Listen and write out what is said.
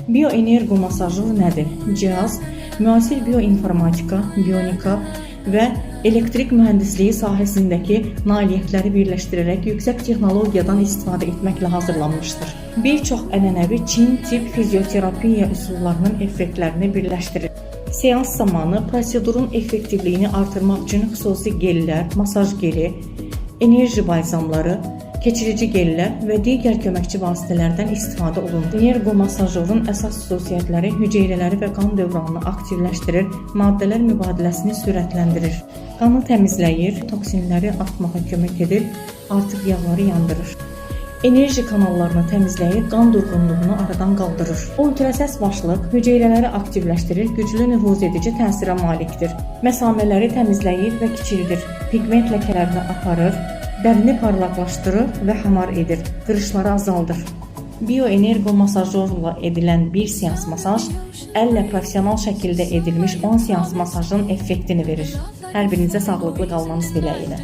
Bioenergo masajı nədir? Cihaz, müasir bioinformatika, bionika və elektrik mühəndisliyi sahəsindəki nailiyyətləri birləşdirərək yüksək texnologiyadan istifadə etməklə hazırlanmışdır. Bir çox ənənəvi Çin tip fizioterapiya üsullarının effektlərini birləşdirir. Seans zamanı prosedurun effektivliyini artırmaq üçün xüsusi gellər, masaj geli, enerji balzamları, keçirici gellər və digər köməkçi vasitələrdən istifadə olunur. Energo masajorun əsas xüsusiyyətləri hüceyrələri və qan dövranını aktivləşdirir, maddələr mübadiləsini sürətləndirir, qanı təmizləyir, toksinləri atmağa kömək edir, artıq yağları yandırır. Enerji kanallarını təmizləyir, qan durğunluğunu aradan qaldırır. Ultrasəs başlıq hüceyrələri aktivləşdirir, güclü nüfuz edici təsirə malikdir. Məsamələri təmizləyir və kiçildir, pigment ləkələrini aparır, dərini parlaqlaşdırır və hamar edir, qırışları azaldır. Bioenergo masajorla edilən bir seans masaj, əllə profesional şəkildə edilmiş 10 seans masajın effektini verir. Hər birinizə sağlıqlı qalmanız diləyilə.